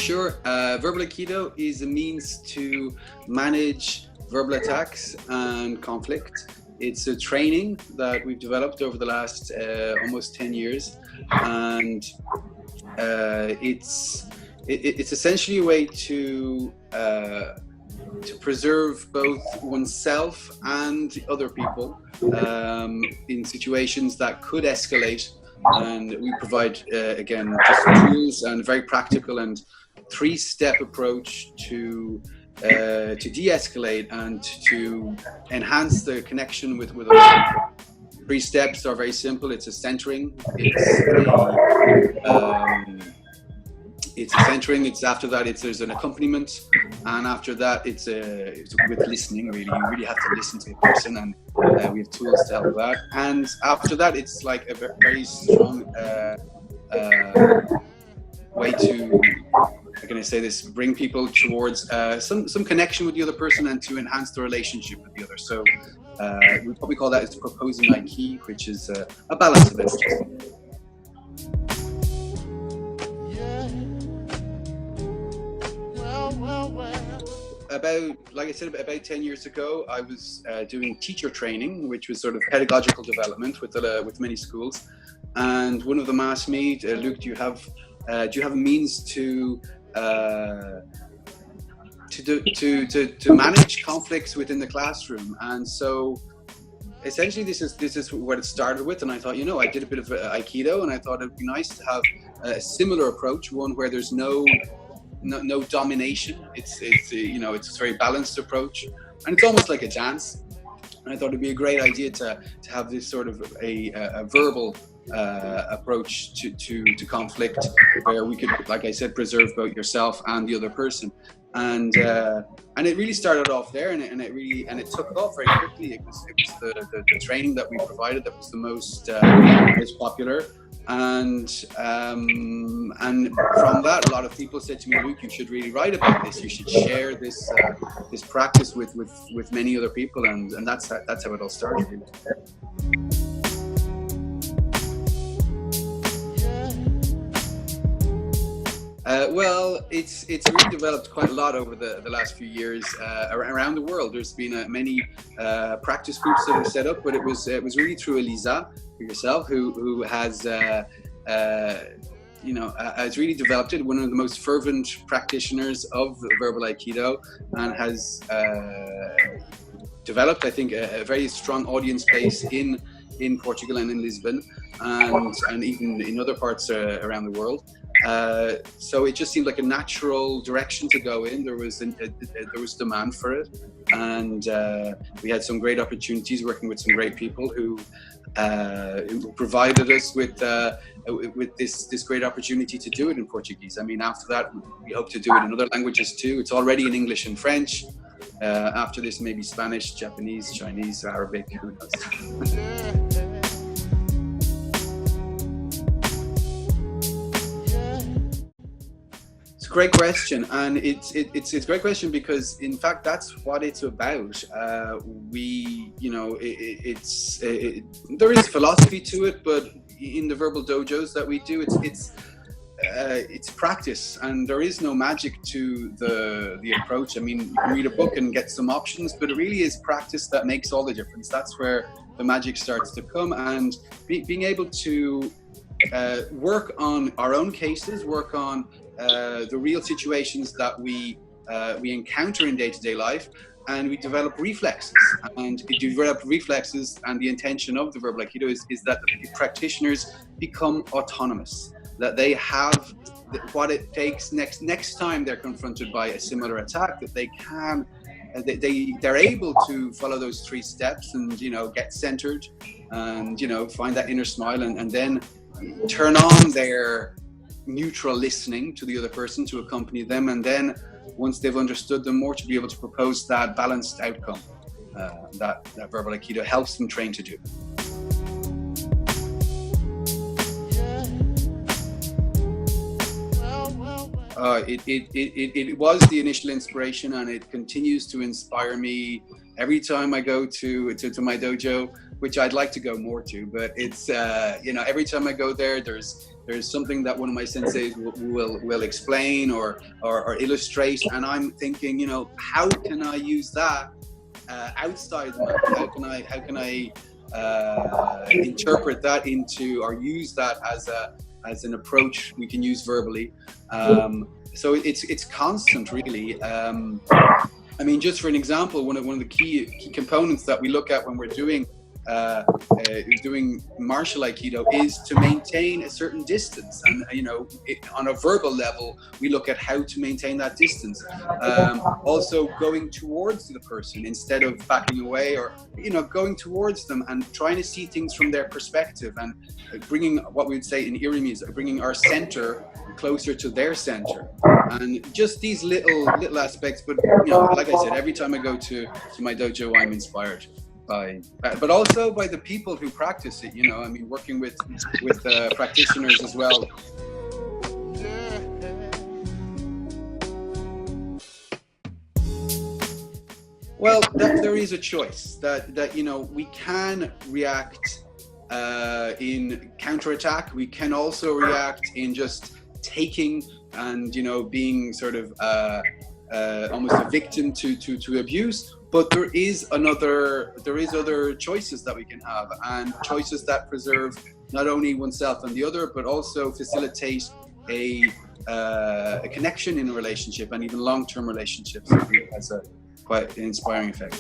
Sure. Verbal Aikido is a means to manage verbal attacks and conflict. It's a training that we've developed over the last almost 10 years, and it's essentially a way to preserve both oneself and other people in situations that could escalate. And we provide, again, just tools and very practical and three-step approach to de-escalate and to enhance the connection with other people. 3 steps are very simple. It's a centering. It's a centering. It's after that. There's an accompaniment, and after that, it's with listening. Really, you really have to listen to the person, and we have tools to help that. And after that, it's like a very strong way to, how can I say this, bring people towards some connection with the other person and to enhance the relationship with the other. So we probably call that is proposing Aiki, which is a balance of it. Like I said, about 10 years ago, I was doing teacher training, which was sort of pedagogical development with many schools. And one of them asked me, Luke, do you have a means to manage conflicts within the classroom? And so essentially this is what it started with. And I thought, I did a bit of Aikido, and I thought it'd be nice to have a similar approach, one where there's no domination. It's a very balanced approach, and it's almost like a dance. And I thought it'd be a great idea to have this sort of a verbal approach to conflict, where we could, like I said, preserve both yourself and the other person. And it really started off there, and it took off very quickly. It was the training that we provided that was the most popular. And from that, a lot of people said to me, Luke, you should really write about this. You should share this practice with many other people, and that's how it all started. Really. Well, it's really developed quite a lot over the last few years around the world. There's been many practice groups that are set up, but it was really through Elisa, yourself, who has really developed it. One of the most fervent practitioners of verbal Aikido, and has developed, I think, a very strong audience base in Portugal and in Lisbon, and even in other parts around the world. So it just seemed like a natural direction to go in. There was demand for it, and we had some great opportunities working with some great people who provided us with this great opportunity to do it in Portuguese. I mean, after that, we hope to do it in other languages too. It's already in English and French. After this, maybe Spanish, Japanese, Chinese, Arabic, who knows. Great question, and it's a great question because in fact that's what it's about. There is philosophy to it, but in the verbal dojos that we do, it's practice, and there is no magic to the approach. I mean, you can read a book and get some options, but it really is practice that makes all the difference. That's where the magic starts to come, and being able to work on our own cases, work on the real situations that we encounter in day-to-day life, and we develop reflexes. And the intention of the verbal Aikido is that the practitioners become autonomous, that they have what it takes next time they're confronted by a similar attack, that they can they're able to follow those 3 steps and get centered and find that inner smile, and then turn on their neutral listening to the other person to accompany them, and then once they've understood them more, to be able to propose that balanced outcome that verbal Aikido helps them train to do. It was the initial inspiration, and it continues to inspire me every time I go to my dojo. which I'd like to go more to, but it's every time I go there, there's something that one of my senseis will explain or illustrate, and I'm thinking, how can I use that outside the mat? How can I interpret that into, or use that as an approach we can use verbally? So it's constant, really. Just for an example, one of the key components that we look at when we're doing martial Aikido is to maintain a certain distance, and on a verbal level we look at how to maintain that distance. Also going towards the person instead of backing away, or going towards them and trying to see things from their perspective, and bringing what we would say in Irimi is bringing our center closer to their center, and just these little aspects. But like I said, every time I go to my dojo, I'm inspired but also by the people who practice it. Working with practitioners as well. Well, there is a choice that we can react in counterattack. We can also react in just taking and being sort of almost a victim to abuse. But there is other choices that we can have, and choices that preserve not only oneself and the other, but also facilitate a connection in a relationship, and even long-term relationships. I think has a quite an inspiring effect.